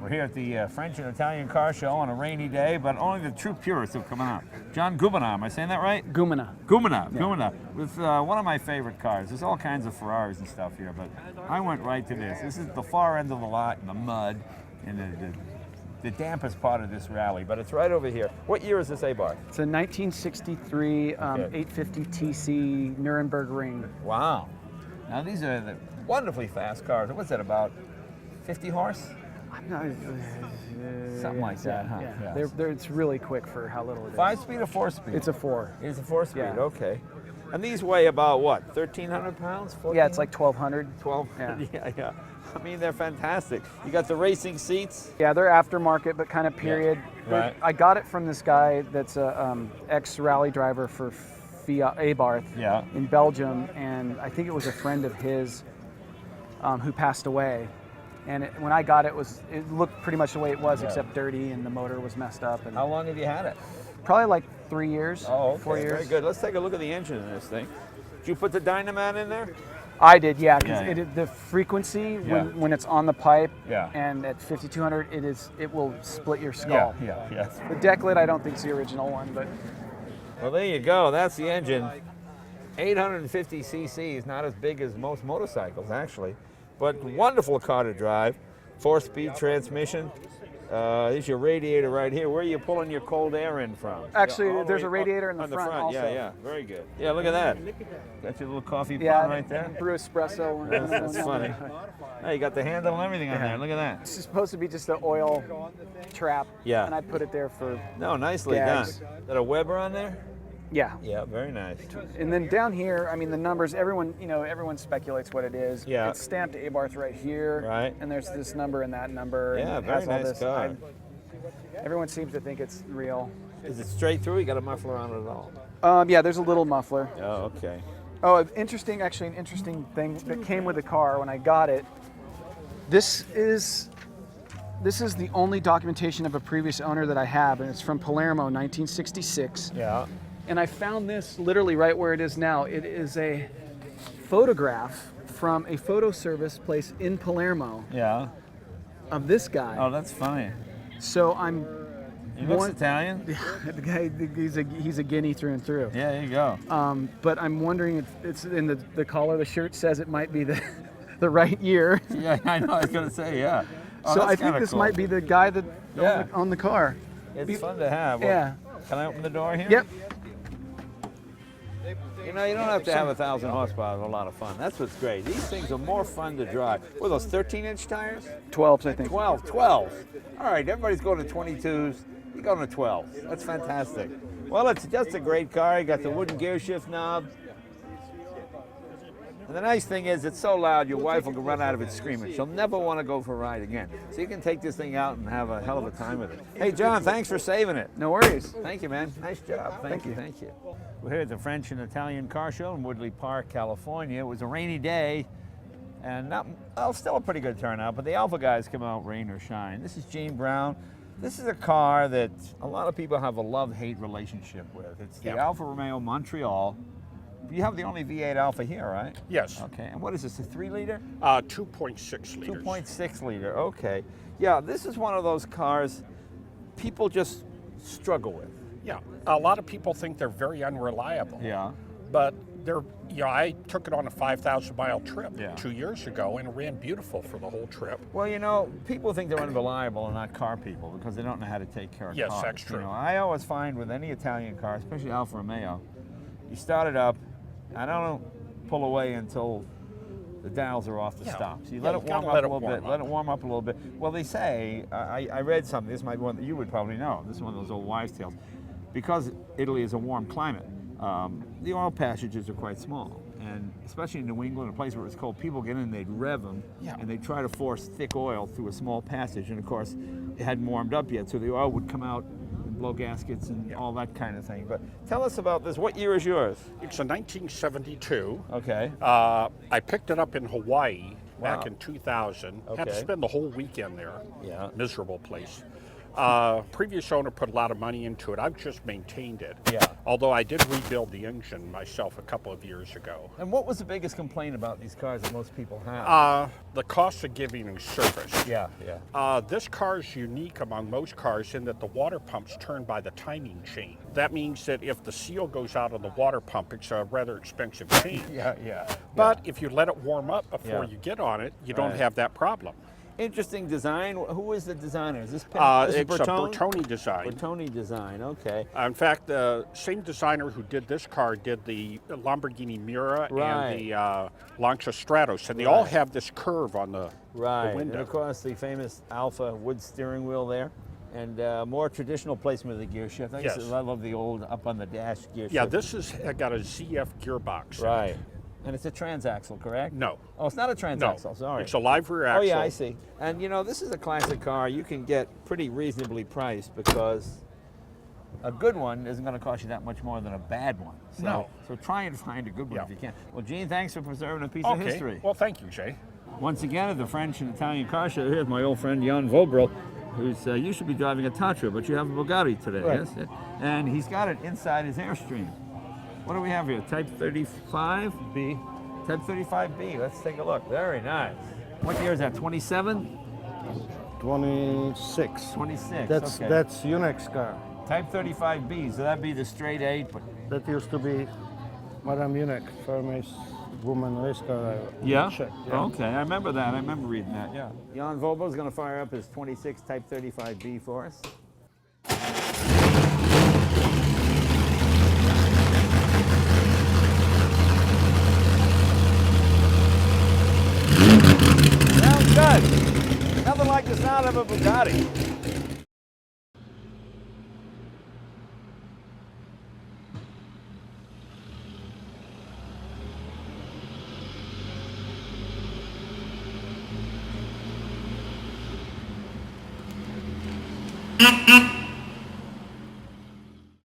We're here at the French and Italian car show on a rainy day, but only the true purists have come out. John Gubina, am I saying that right? Gumina. Gumina, yeah. Gumina, with one of my favorite cars. There's all kinds of Ferraris and stuff here, but I went right to this. This is the far end of the lot in the mud, in the dampest part of this rally, but it's right over here. What year is this Abarth? It's a 1963 850 TC Nuremberg Ring. Wow. Now these are the wonderfully fast cars. What's that, about 50 horse? Something like that, huh? Yeah. It's really quick for how little it is. 5-speed or 4-speed? It's a 4. It's a 4-speed, yeah. Okay. And these weigh about what, 1,300 pounds? 14? Yeah, it's like 1,200. 1,200, yeah. I mean, they're fantastic. You got the racing seats? Yeah, they're aftermarket, but kind of period. Yeah. Right. I got it from this guy that's a ex-rally driver for Fiat Abarth in Belgium, and I think it was a friend of his who passed away. And when I got it, it looked pretty much the way it was, except dirty, and the motor was messed up. And how long have you had it? Probably like 3 years. Oh, okay. 4 years. Very good. Let's take a look at the engine in this thing. Did you put the Dynamat in there? I did, yeah. Because the frequency when it's on the pipe and at 5,200, it will split your skull. Yeah. The deck lid, I don't think is the original one, but. Well, there you go. That's the engine. 850 cc's, not as big as most motorcycles, actually. But wonderful car to drive. 4-speed transmission. Here's your radiator right here. Where are you pulling your cold air in from? Actually, there's a radiator in the front also. Yeah. Very good. Yeah, look at that. Got your little coffee pot right there. Brew espresso. That's funny. Hey, you got the handle and everything on there. Look at that. It's supposed to be just an oil trap. Yeah. And I put it there for nicely gags. done. Is that a Weber on there? Yeah. Yeah, very nice. And then down here, I mean, the numbers, everyone speculates what it is. Yeah. It's stamped Abarth right here. Right. And there's this number and that number. Yeah, and it very has all nice this. car. Everyone seems to think it's real. Is it straight through? You got a muffler on it at all? Yeah, there's a little muffler. Oh, okay. Oh, an interesting thing that came with the car when I got it. This is the only documentation of a previous owner that I have, and it's from Palermo, 1966. Yeah. And I found this literally right where it is now. It is a photograph from a photo service place in Palermo. Yeah. Of this guy. Oh, that's funny. So He looks Italian? The guy, he's a Guinea through and through. Yeah, there you go. But I'm wondering if it's in the collar of the shirt says it might be the right year. Yeah, I know. I was going to say, yeah. Oh, so I think this might be the guy that on the car. It's fun to have. Well, yeah. Can I open the door here? Yep. You know, you don't have to have 1,000 horsepower. It's a lot of fun. That's what's great. These things are more fun to drive. What are those, 13-inch tires? 12s, I think. 12. All right, everybody's going to 22s. You're going to 12s. That's fantastic. Well, it's just a great car. You got the wooden gear shift knob. And the nice thing is it's so loud your wife will run out of it screaming. She'll never want to go for a ride again. So you can take this thing out and have a hell of a time with it. Hey, John, thanks for saving it. No worries. Thank you, man. Nice job. Thank you. We're here at the French and Italian car show in Woodley Park, California. It was a rainy day and still a pretty good turnout, but the Alfa guys come out rain or shine. This is Gene Brown. This is a car that a lot of people have a love-hate relationship with. It's the Alfa Romeo Montreal. You have the only V8 Alfa here, right? Yes. Okay, and what is this, a 3-liter? 2.6 liters. 2.6 liter, okay. Yeah, this is one of those cars people just struggle with. Yeah, a lot of people think they're very unreliable. Yeah. But I took it on a 5,000-mile trip 2 years ago, and it ran beautiful for the whole trip. Well, people think they're unreliable and not car people because they don't know how to take care of cars. Yes, that's true. I always find with any Italian car, especially Alfa Romeo, you start it up, I don't pull away until the dials are off the stops. You let it warm up a little bit. Let it warm up a little bit. Well, they say, I read something, this might be one that you would probably know. This is one of those old wives' tales. Because Italy is a warm climate, the oil passages are quite small. And especially in New England, a place where it's cold, people get in, they'd rev them, and they'd try to force thick oil through a small passage. And of course, it hadn't warmed up yet, so the oil would come out and blow gaskets and all that kind of thing. But tell us about this. What year is yours? It's a 1972. Okay. I picked it up in Hawaii back in 2000. Okay. Had to spend the whole weekend there. Yeah. Miserable place. Previous owner put a lot of money into it. I've just maintained it. Yeah. Although I did rebuild the engine myself a couple of years ago. And what was the biggest complaint about these cars that most people have? The cost of giving service. Yeah, yeah. This car is unique among most cars in that the water pumps turn by the timing chain. That means that if the seal goes out on the water pump, it's a rather expensive change. Yeah. But if you let it warm up before you get on it, you don't have that problem. Interesting design. Who is the designer? Is this It's Bertone? a Bertone design. Bertone design, okay. In fact, the same designer who did this car did the Lamborghini Miura and the Lancia Stratos, and they all have this curve on the window. And of course the famous Alfa wood steering wheel there. And more traditional placement of the gear shift. I love the old up on the dash gear shift. Yeah, this has got a ZF gearbox. Right. And it's a transaxle, correct? No. Oh, it's not a transaxle, No. sorry. It's a live rear axle. Oh, yeah, I see. And, you know, this is a classic car you can get pretty reasonably priced because a good one isn't going to cost you that much more than a bad one. So, so try and find a good one if you can. Well, Gene, thanks for preserving a piece of history. Well, thank you, Jay. Once again, at the French and Italian car show, here's my old friend Jan Vobril, who's you should be driving a Tatra, but you have a Bugatti today, yes? And he's got it inside his Airstream. What do we have here? Type 35B? Type 35B. Let's take a look. Very nice. What year is that? 27? 26. 26. That's Junek's car. Type 35B. So that'd be the straight 8. But that used to be Madame Junek, famous woman race car. Yeah? Okay, I remember that. I remember reading that. Yeah. Jan Vobel's going to fire up his 26 Type 35B for us. Sounds good. Nothing like the sound of a Bugatti.